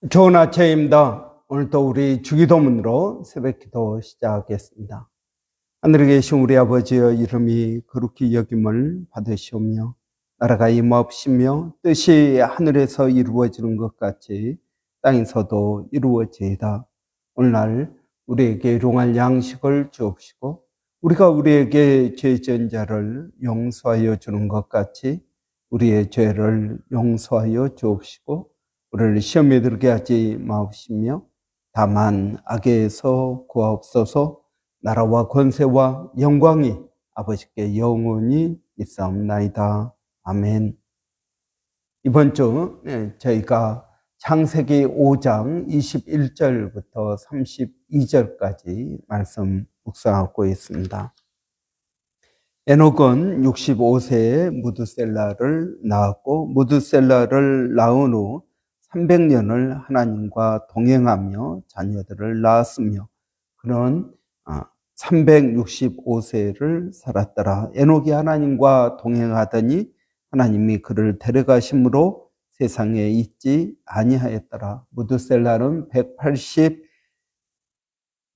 좋은 아침입니다. 오늘도 우리 주기도문으로 새벽기도 시작하겠습니다. 하늘에 계신 우리 아버지여, 이름이 거룩히 여김을 받으시오며 나라가 임하옵시며 뜻이 하늘에서 이루어지는 것 같이 땅에서도 이루어지이다. 오늘날 우리에게 일용할 양식을 주옵시고 우리가 우리에게 죄 지은 자를 용서하여 주는 것 같이 우리의 죄를 용서하여 주옵시고 우리를 시험에 들게 하지 마옵시며 다만 악에서 구하옵소서. 나라와 권세와 영광이 아버지께 영원히 있사옵나이다. 아멘. 이번 주 저희가 창세기 5장 21절부터 32절까지 말씀 묵상하고 있습니다. 에녹은 65세에 무드셀라를 낳았고 무드셀라를 낳은 후 300년을 하나님과 동행하며 자녀들을 낳았으며 그는 365세를 살았더라. 에녹이 하나님과 동행하더니 하나님이 그를 데려가심으로 세상에 있지 아니하였더라. 무드셀라는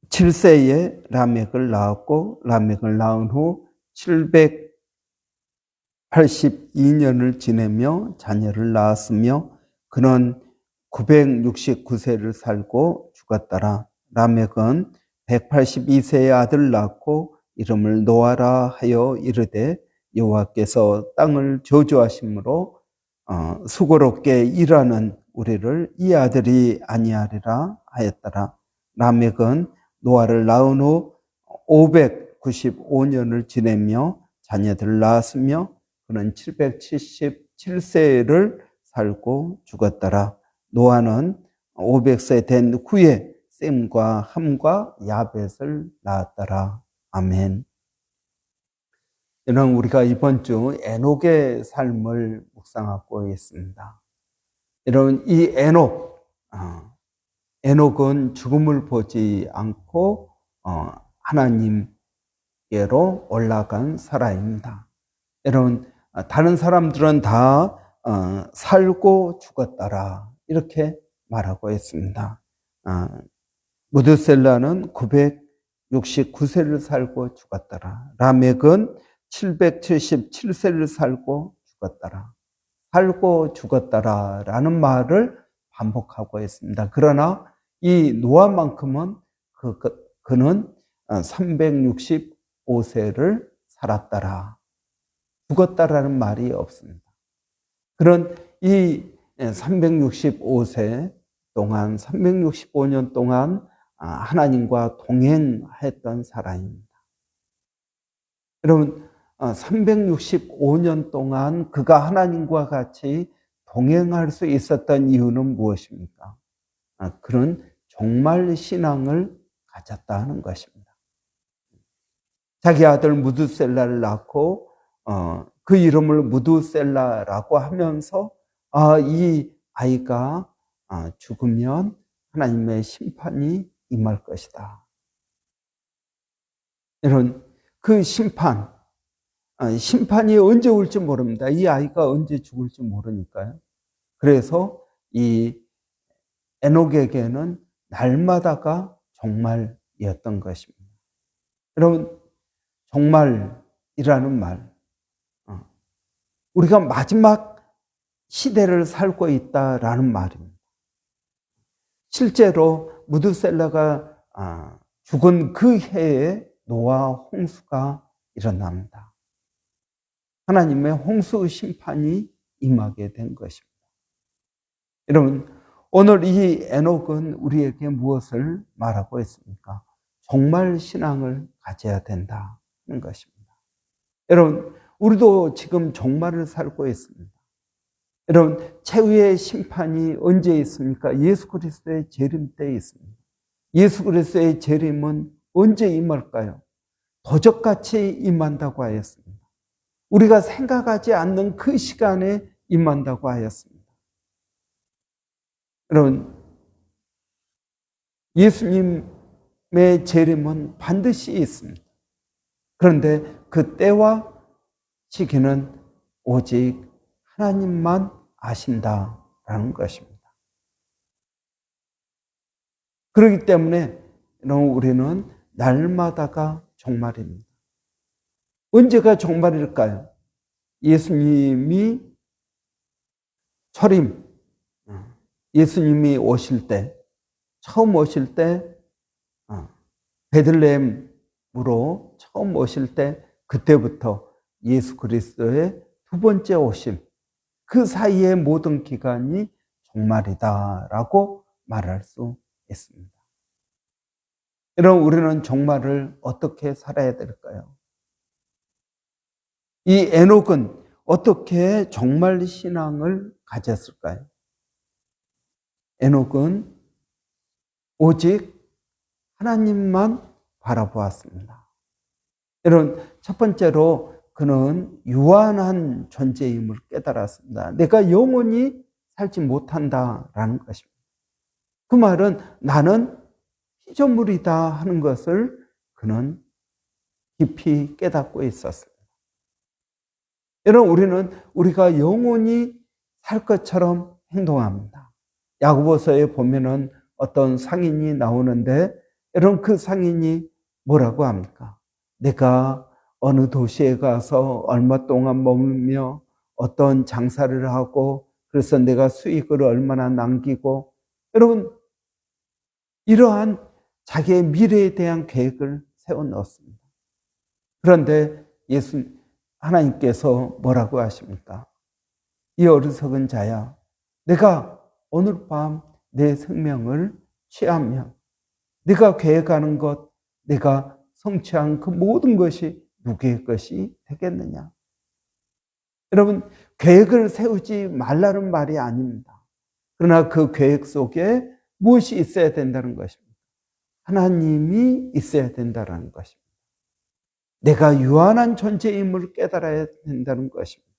187세에 라멕을 낳았고 라멕을 낳은 후 782년을 지내며 자녀를 낳았으며 그는 969세를 살고 죽었더라. 라멕은 182세의 아들 낳고 이름을 노아라 하여 이르되 여호와께서 땅을 저주하심으로 수고롭게 일하는 우리를 이 아들이 아니하리라 하였더라. 라멕은 노아를 낳은 후 595년을 지내며 자녀들을 낳았으며 그는 777세를 살고 죽었더라. 노아는 500세 된 후에 셈과 함과 야벳을 낳았더라. 아멘. 여러분, 우리가 이번 주 에녹의 삶을 묵상하고 있습니다. 여러분, 이 에녹은 죽음을 보지 않고 하나님께로 올라간 사람입니다. 여러분, 다른 사람들은 다 살고 죽었더라 이렇게 말하고 있습니다. 무드셀라는 969세를 살고 죽었더라. 라멕은 777세를 살고 죽었더라. 살고 죽었더라라는 말을 반복하고 있습니다. 그러나 이 노아만큼은 그는 365세를 살았더라. 죽었다라는 말이 없습니다. 그런 이 365세 동안 365년 동안 하나님과 동행했던 사람입니다. 여러분, 365년 동안 그가 하나님과 같이 동행할 수 있었던 이유는 무엇입니까? 그런 종말 신앙을 가졌다는 것입니다. 자기 아들 무드셀라를 낳고 그 이름을 무드셀라라고 하면서 이 아이가 죽으면 하나님의 심판이 임할 것이다. 여러분, 그 심판이 언제 올지 모릅니다. 이 아이가 언제 죽을지 모르니까요. 그래서 이 에녹에게는 날마다가 종말이었던 것입니다. 여러분, 종말이라는 말, 우리가 마지막 시대를 살고 있다라는 말입니다. 실제로 무드셀라가 죽은 그 해에 노아 홍수가 일어납니다. 하나님의 홍수 심판이 임하게 된 것입니다. 여러분, 오늘 이 에녹은 우리에게 무엇을 말하고 있습니까? 종말 신앙을 가져야 된다는 것입니다. 여러분, 우리도 지금 종말을 살고 있습니다. 여러분, 최후의 심판이 언제 있습니까? 예수 그리스도의 재림 때에 있습니다. 예수 그리스도의 재림은 언제 임할까요? 도적같이 임한다고 하였습니다. 우리가 생각하지 않는 그 시간에 임한다고 하였습니다. 여러분, 예수님의 재림은 반드시 있습니다. 그런데 그 때와 시기는 오직 하나님만 아신다라는 것입니다. 그렇기 때문에 우리는 날마다가 종말입니다. 언제가 종말일까요? 예수님이 초림, 예수님이 오실 때, 처음 오실 때, 베들레헴으로 처음 오실 때, 그때부터 예수 그리스도의 두 번째 오심, 그 사이의 모든 기간이 종말이다라고 말할 수 있습니다. 여러분, 우리는 종말을 어떻게 살아야 될까요? 이 에녹은 어떻게 종말 신앙을 가졌을까요? 에녹은 오직 하나님만 바라보았습니다. 여러분, 첫 번째로 그는 유한한 존재임을 깨달았습니다. 내가 영원히 살지 못한다라는 것입니다. 그 말은 나는 피조물이다 하는 것을 그는 깊이 깨닫고 있었습니다. 여러분, 우리가 영원히 살 것처럼 행동합니다. 야고보서에 보면은 어떤 상인이 나오는데, 여러분, 그 상인이 뭐라고 합니까? 내가 어느 도시에 가서 얼마 동안 머물며 어떤 장사를 하고, 그래서 내가 수익을 얼마나 남기고, 여러분, 이러한 자기의 미래에 대한 계획을 세워 넣었습니다. 그런데 하나님께서 뭐라고 하십니까? 이 어리석은 자야, 내가 오늘 밤 내 생명을 취하면 네가 계획하는 것, 내가 성취한 그 모든 것이 누구의 것이 되겠느냐? 여러분, 계획을 세우지 말라는 말이 아닙니다. 그러나 그 계획 속에 무엇이 있어야 된다는 것입니다. 하나님이 있어야 된다는 것입니다. 내가 유한한 존재임을 깨달아야 된다는 것입니다.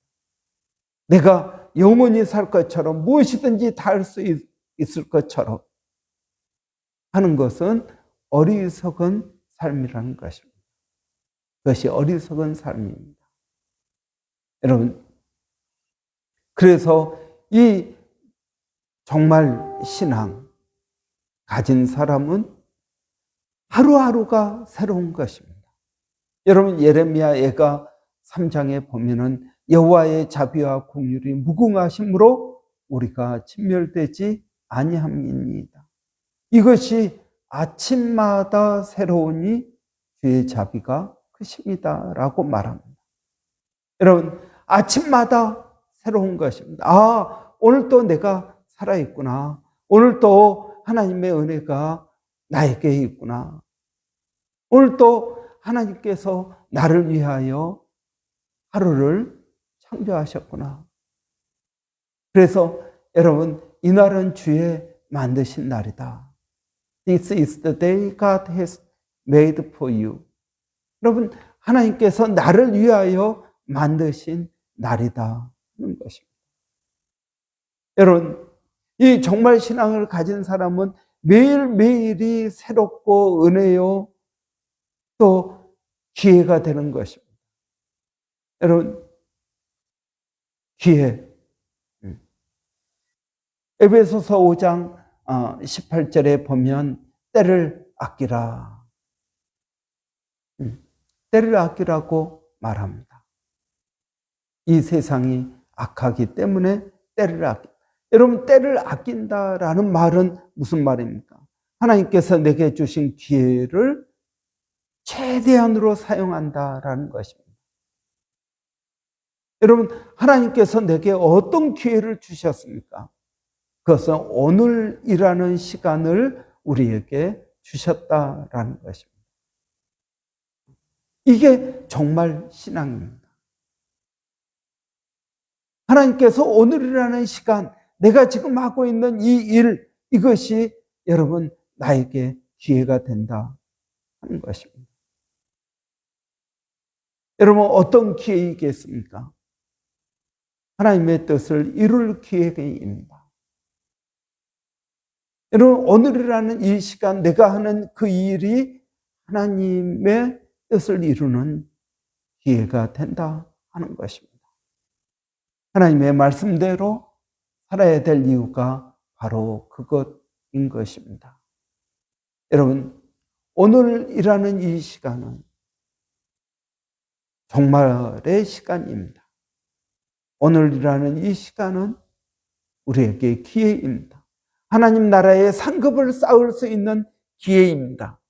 내가 영원히 살 것처럼 무엇이든지 다 할 수 있을 것처럼 하는 것은 어리석은 삶이라는 것입니다. 그것이 어리석은 삶입니다. 여러분, 그래서 이 정말 신앙 가진 사람은 하루하루가 새로운 것입니다. 여러분, 예레미야가 3장에 보면은 여호와의 자비와 긍휼이 무궁하심으로 우리가 진멸되지 아니함이니이다. 이것이 아침마다 새로우니 주의 자비가 크십니다라고 말합니다. 여러분, 아침마다 새로운 것입니다. 오늘 또 내가 살아있구나. 오늘 또 하나님의 은혜가 나에게 있구나. 오늘 또 하나님께서 나를 위하여 하루를 창조하셨구나. 그래서 여러분, 이날은 주의 만드신 날이다. This is the day God has made for you. 여러분, 하나님께서 나를 위하여 만드신 날이다 하는 것입니다. 여러분, 이 정말 신앙을 가진 사람은 매일매일이 새롭고 은혜요 또 기회가 되는 것입니다. 여러분, 기회. 에베소서 5장 18절에 보면 때를 아끼라. 때를 아끼라고 말합니다. 이 세상이 악하기 때문에 때를 아낀다. 여러분, 때를 아낀다라는 말은 무슨 말입니까? 하나님께서 내게 주신 기회를 최대한으로 사용한다라는 것입니다. 여러분, 하나님께서 내게 어떤 기회를 주셨습니까? 그것은 오늘이라는 시간을 우리에게 주셨다라는 것입니다. 이게 정말 신앙입니다. 하나님께서 오늘이라는 시간, 내가 지금 하고 있는 이 일, 이것이 여러분 나에게 기회가 된다 하는 것입니다. 여러분, 어떤 기회이겠습니까? 하나님의 뜻을 이룰 기회입니다. 여러분, 오늘이라는 이 시간, 내가 하는 그 일이 하나님의 뜻을 이루는 기회가 된다 하는 것입니다. 하나님의 말씀대로 살아야 될 이유가 바로 그것인 것입니다. 여러분, 오늘이라는 이 시간은 종말의 시간입니다. 오늘이라는 이 시간은 우리에게 기회입니다. 하나님 나라의 상급을 쌓을 수 있는 기회입니다.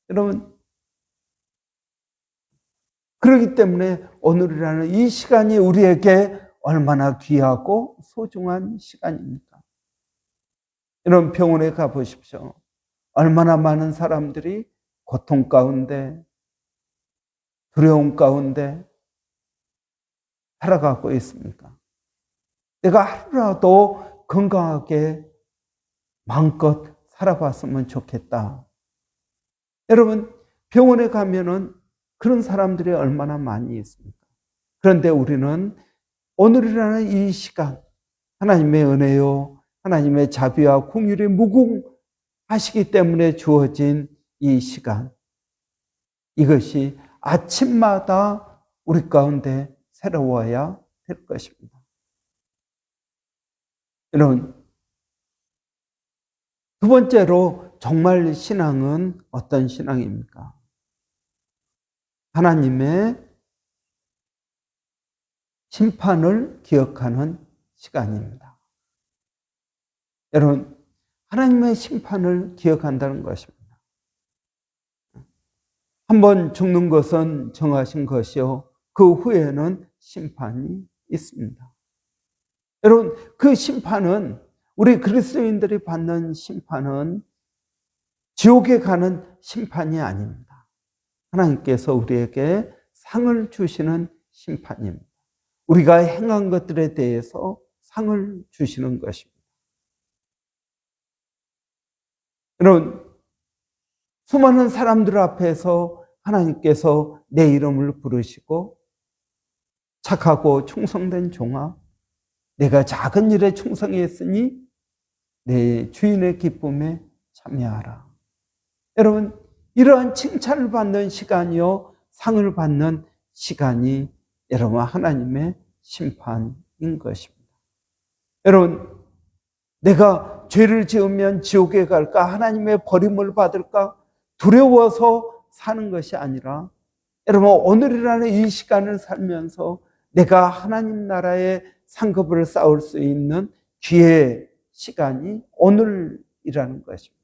여러분, 그렇기 때문에 오늘이라는 이 시간이 우리에게 얼마나 귀하고 소중한 시간입니까? 여러분, 병원에 가보십시오. 얼마나 많은 사람들이 고통 가운데, 두려움 가운데 살아가고 있습니까? 내가 하루라도 건강하게 마음껏 살아봤으면 좋겠다. 여러분, 병원에 가면은 그런 사람들이 얼마나 많이 있습니까? 그런데 우리는 오늘이라는 이 시간, 하나님의 은혜요, 하나님의 자비와 공율이 무궁하시기 때문에 주어진 이 시간, 이것이 아침마다 우리 가운데 새로워야 될 것입니다. 여러분, 두 번째로 정말 신앙은 어떤 신앙입니까? 하나님의 심판을 기억하는 시간입니다. 여러분, 하나님의 심판을 기억한다는 것입니다. 한번 죽는 것은 정하신 것이요, 그 후에는 심판이 있습니다. 여러분, 그 심판은, 우리 그리스도인들이 받는 심판은 지옥에 가는 심판이 아닙니다. 하나님께서 우리에게 상을 주시는 심판입니다. 우리가 행한 것들에 대해서 상을 주시는 것입니다. 여러분, 수많은 사람들 앞에서 하나님께서 내 이름을 부르시고 착하고 충성된 종아, 내가 작은 일에 충성했으니 내 주인의 기쁨에 참여하라. 여러분, 이러한 칭찬을 받는 시간이요, 상을 받는 시간이 여러분 하나님의 심판인 것입니다. 여러분, 내가 죄를 지으면 지옥에 갈까, 하나님의 버림을 받을까 두려워서 사는 것이 아니라, 여러분, 오늘이라는 이 시간을 살면서 내가 하나님 나라의 상급을 쌓을 수 있는 기회의 시간이 오늘이라는 것입니다.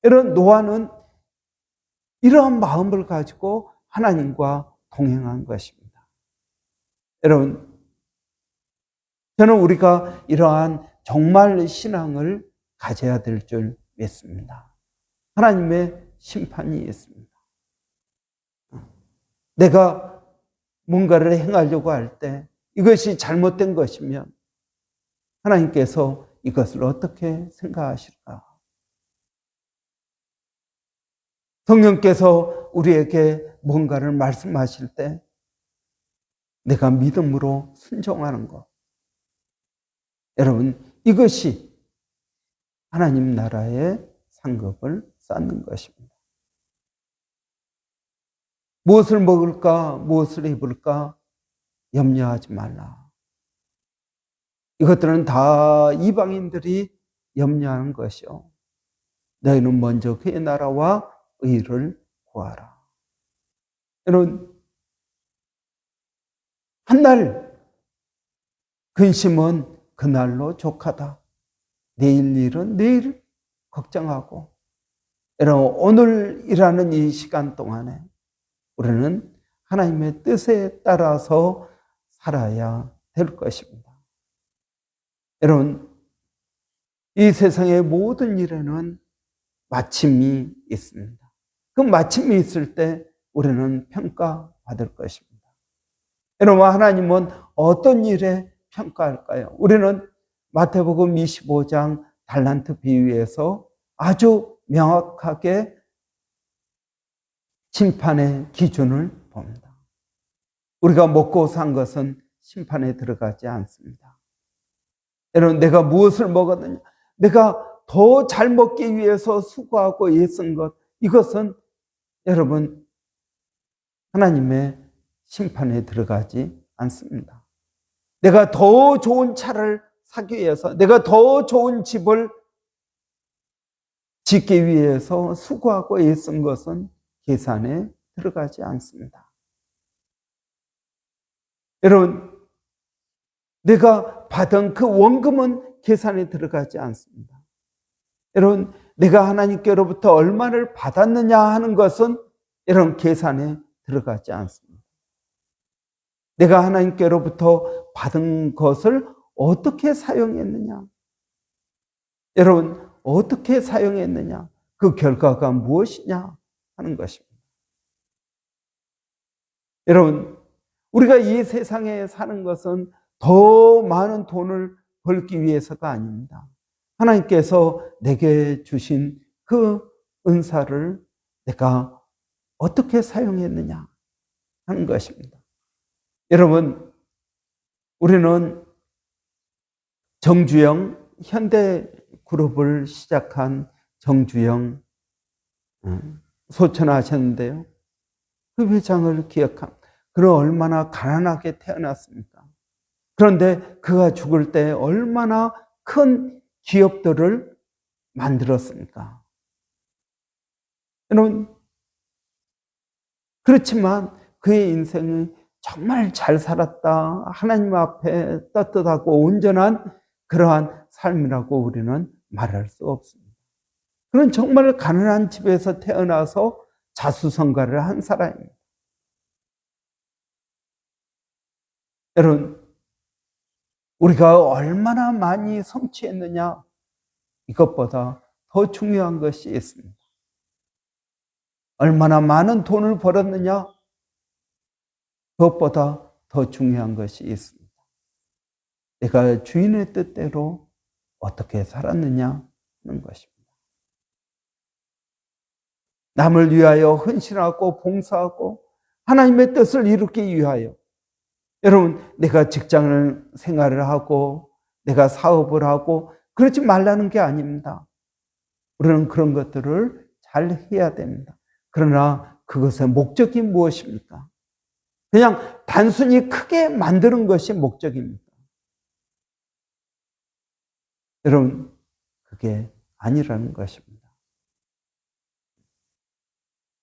여러분, 노아는 이러한 마음을 가지고 하나님과 동행한 것입니다. 여러분, 저는 우리가 이러한 정말 신앙을 가져야 될 줄 믿습니다. 하나님의 심판이 있습니다. 내가 뭔가를 행하려고 할 때 이것이 잘못된 것이면 하나님께서 이것을 어떻게 생각하실까? 성령께서 우리에게 뭔가를 말씀하실 때 내가 믿음으로 순종하는 것, 여러분, 이것이 하나님 나라의 상급을 쌓는 것입니다. 무엇을 먹을까, 무엇을 입을까 염려하지 말라. 이것들은 다 이방인들이 염려하는 것이요, 너희는 먼저 그의 나라와 의를 구하라. 여러분, 한날 근심은 그날로 족하다. 내일 일은 내일 걱정하고, 여러분, 오늘이라는 이 시간 동안에 우리는 하나님의 뜻에 따라서 살아야 될 것입니다. 여러분, 이 세상의 모든 일에는 마침이 있습니다. 그 마침이 있을 때 우리는 평가받을 것입니다. 여러분, 하나님은 어떤 일에 평가할까요? 우리는 마태복음 25장 달란트 비유에서 아주 명확하게 심판의 기준을 봅니다. 우리가 먹고 산 것은 심판에 들어가지 않습니다. 여러분, 내가 무엇을 먹었느냐, 내가 더 잘 먹기 위해서 수고하고 애쓴 것, 이것은 여러분 하나님의 심판에 들어가지 않습니다. 내가 더 좋은 차를 사기 위해서, 내가 더 좋은 집을 짓기 위해서 수고하고 애쓴 것은 계산에 들어가지 않습니다. 여러분, 내가 받은 그 원금은 계산에 들어가지 않습니다. 여러분, 내가 하나님께로부터 얼마를 받았느냐 하는 것은 이런 계산에 들어가지 않습니다. 내가 하나님께로부터 받은 것을 어떻게 사용했느냐? 여러분, 어떻게 사용했느냐? 그 결과가 무엇이냐 하는 것입니다. 여러분, 우리가 이 세상에 사는 것은 더 많은 돈을 벌기 위해서가 아닙니다. 하나님께서 내게 주신 그 은사를 내가 어떻게 사용했느냐 하는 것입니다. 여러분, 우리는 정주영 현대그룹을 시작한 정주영 소천하셨는데요. 그 회장을 기억합니다. 그는 얼마나 가난하게 태어났습니까? 그런데 그가 죽을 때 얼마나 큰 기업들을 만들었습니까? 여러분, 그렇지만 그의 인생이 정말 잘 살았다, 하나님 앞에 떳떳하고 온전한 그러한 삶이라고 우리는 말할 수 없습니다. 그는 정말 가난한 집에서 태어나서 자수성가를 한 사람입니다. 여러분, 우리가 얼마나 많이 성취했느냐, 이것보다 더 중요한 것이 있습니다. 얼마나 많은 돈을 벌었느냐, 그것보다 더 중요한 것이 있습니다. 내가 주인의 뜻대로 어떻게 살았느냐 하는 것입니다. 남을 위하여 헌신하고 봉사하고 하나님의 뜻을 이루기 위하여, 여러분, 내가 직장을 생활을 하고 내가 사업을 하고 그러지 말라는 게 아닙니다. 우리는 그런 것들을 잘 해야 됩니다. 그러나 그것의 목적이 무엇입니까? 그냥 단순히 크게 만드는 것이 목적입니다. 여러분, 그게 아니라는 것입니다.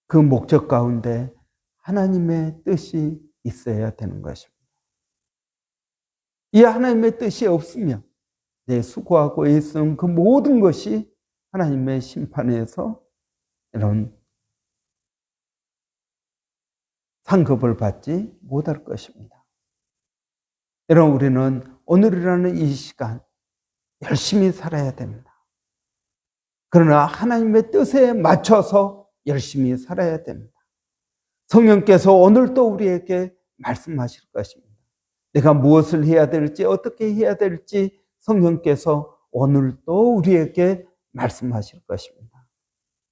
그 목적 가운데 하나님의 뜻이 있어야 되는 것입니다. 이 하나님의 뜻이 없으면 내 수고하고 애쓴 그 모든 것이 하나님의 심판에서 이런 상급을 받지 못할 것입니다. 여러분, 우리는 오늘이라는 이 시간 열심히 살아야 됩니다. 그러나 하나님의 뜻에 맞춰서 열심히 살아야 됩니다. 성령께서 오늘도 우리에게 말씀하실 것입니다. 내가 무엇을 해야 될지, 어떻게 해야 될지 성령께서 오늘도 우리에게 말씀하실 것입니다.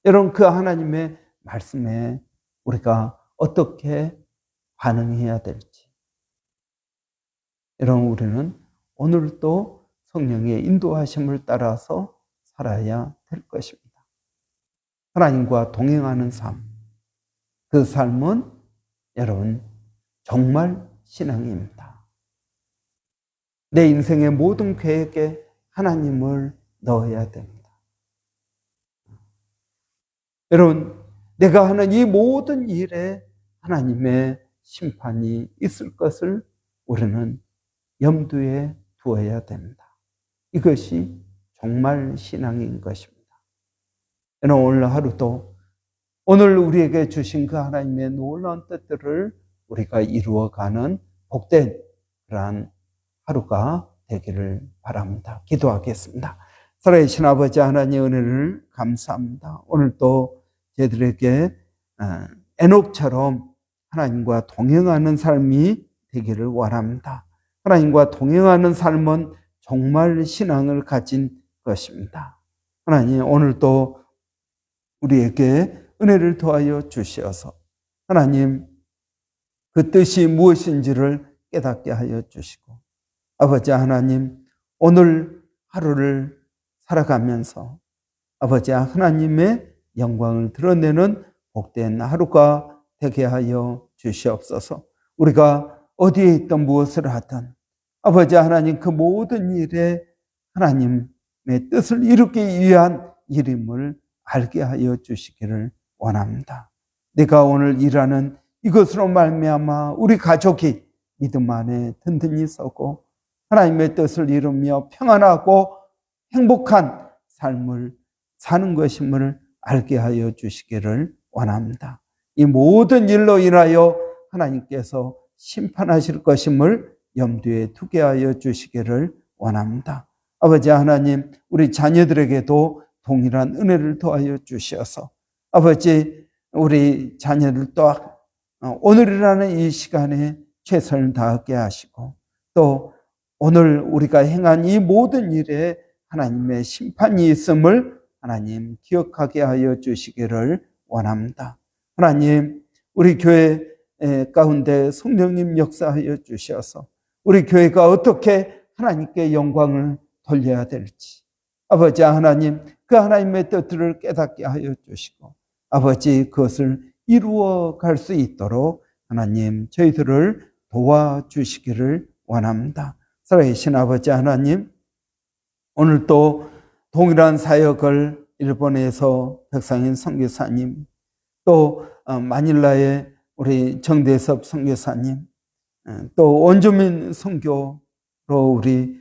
여러분, 그 하나님의 말씀에 우리가 어떻게 반응해야 될지, 여러분, 우리는 오늘도 성령의 인도하심을 따라서 살아야 될 것입니다. 하나님과 동행하는 삶, 그 삶은 여러분 정말 신앙입니다. 내 인생의 모든 계획에 하나님을 넣어야 됩니다. 여러분, 내가 하는 이 모든 일에 하나님의 심판이 있을 것을 우리는 염두에 두어야 됩니다. 이것이 정말 신앙인 것입니다. 여러분, 오늘 하루도 오늘 우리에게 주신 그 하나님의 놀라운 뜻들을 우리가 이루어가는 복된 그러한 하루가 되기를 바랍니다. 기도하겠습니다. 살아계신 아버지 하나님의 은혜를 감사합니다. 오늘도 저희들에게 에녹처럼 하나님과 동행하는 삶이 되기를 원합니다. 하나님과 동행하는 삶은 정말 신앙을 가진 것입니다. 하나님, 오늘도 우리에게 은혜를 더하여 주시어서 하나님 그 뜻이 무엇인지를 깨닫게 하여 주시고, 아버지 하나님, 오늘 하루를 살아가면서 아버지 하나님의 영광을 드러내는 복된 하루가 되게 하여 주시옵소서. 우리가 어디에 있든 무엇을 하든 아버지 하나님 그 모든 일에 하나님의 뜻을 이루기 위한 일임을 알게 하여 주시기를 원합니다. 내가 오늘 일하는 이것으로 말미암아 우리 가족이 믿음 안에 든든히 서고 하나님의 뜻을 이루며 평안하고 행복한 삶을 사는 것임을 알게 하여 주시기를 원합니다. 이 모든 일로 인하여 하나님께서 심판하실 것임을 염두에 두게 하여 주시기를 원합니다. 아버지 하나님, 우리 자녀들에게도 동일한 은혜를 더하여 주셔서 아버지 우리 자녀들 또 오늘이라는 이 시간에 최선을 다하게 하시고 또 오늘 우리가 행한 이 모든 일에 하나님의 심판이 있음을 하나님 기억하게 하여 주시기를 원합니다. 하나님, 우리 교회 가운데 성령님 역사하여 주셔서 우리 교회가 어떻게 하나님께 영광을 돌려야 될지 아버지 하나님, 그 하나님의 뜻들을 깨닫게 하여 주시고 아버지 그것을 이루어 갈 수 있도록 하나님 저희들을 도와주시기를 원합니다. 살아계신 아버지 하나님, 오늘 또 동일한 사역을 일본에서 백상인 선교사님, 또 마닐라의 우리 정대섭 선교사님, 또 원주민 선교로 우리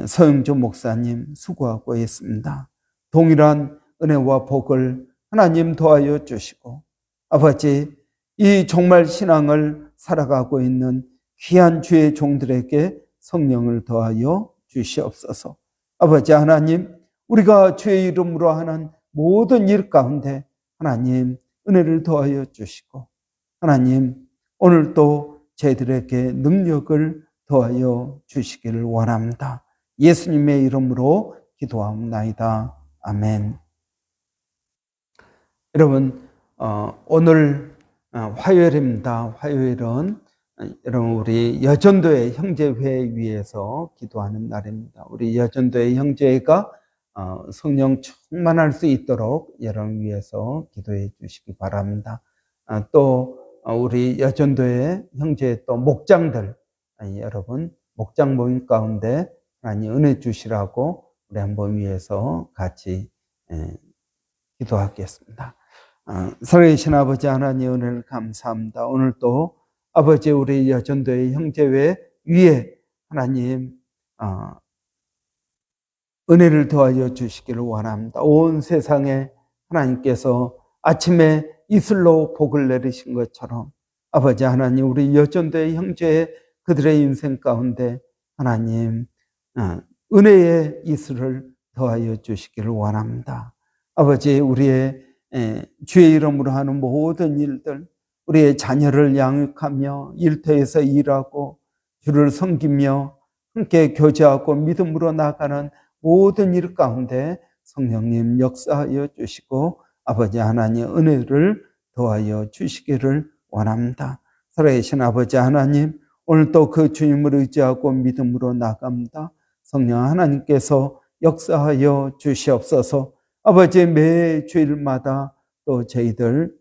서영조 목사님 수고하고 있습니다. 동일한 은혜와 복을 하나님 도와여 주시고 아버지 이 종말 신앙을 살아가고 있는 귀한 주의 종들에게 성령을 더하여 주시옵소서. 아버지 하나님, 우리가 주의 이름으로 하는 모든 일 가운데 하나님 은혜를 더하여 주시고 하나님 오늘도 저희들에게 능력을 더하여 주시기를 원합니다. 예수님의 이름으로 기도하옵나이다. 아멘. 여러분, 오늘 화요일입니다. 화요일은 여러분 우리 여전도의 형제회 위해서 기도하는 날입니다. 우리 여전도의 형제가 성령 충만할 수 있도록 여러분 위해서 기도해 주시기 바랍니다. 또 우리 여전도의 형제 또 목장들 여러분 목장 모임 가운데 하나님 은혜 주시라고 우리 한번 위해서 같이 기도하겠습니다. 살아계신 아버지 하나님 은혜를 감사합니다. 오늘 또 아버지 우리 여전도의 형제회 위에 하나님 은혜를 더하여 주시기를 원합니다. 온 세상에 하나님께서 아침에 이슬로 복을 내리신 것처럼 아버지 하나님 우리 여전도의 형제의 그들의 인생 가운데 하나님 은혜의 이슬을 더하여 주시기를 원합니다. 아버지 우리의 주의 이름으로 하는 모든 일들, 우리의 자녀를 양육하며 일터에서 일하고 주를 섬기며 함께 교제하고 믿음으로 나가는 모든 일 가운데 성령님 역사하여 주시고 아버지 하나님 은혜를 더하여 주시기를 원합니다. 살아계신 아버지 하나님, 오늘 또 그 주님을 의지하고 믿음으로 나갑니다. 성령 하나님께서 역사하여 주시옵소서. 아버지 매 주일마다 또 저희들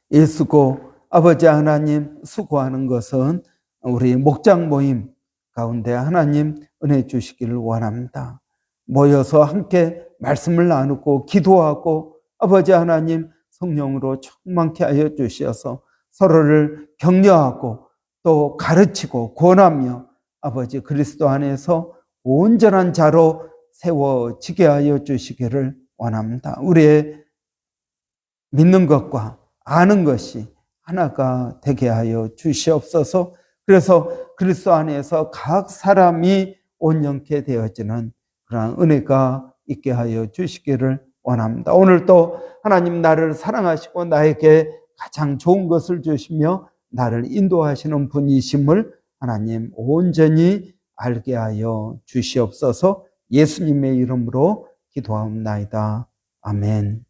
일수고 아버지 하나님 수고하는 것은 우리 목장 모임 가운데 하나님 은혜 주시기를 원합니다. 모여서 함께 말씀을 나누고 기도하고 아버지 하나님 성령으로 충만케 하여 주셔서 서로를 격려하고 또 가르치고 권하며 아버지 그리스도 안에서 온전한 자로 세워지게 하여 주시기를 원합니다. 우리의 믿는 것과 아는 것이 하나가 되게 하여 주시옵소서. 그래서 그리스도 안에서 각 사람이 온전케 되어지는 그런 은혜가 있게 하여 주시기를 원합니다. 오늘 또 하나님 나를 사랑하시고 나에게 가장 좋은 것을 주시며 나를 인도하시는 분이심을 하나님 온전히 알게 하여 주시옵소서. 예수님의 이름으로 기도하옵나이다. 아멘.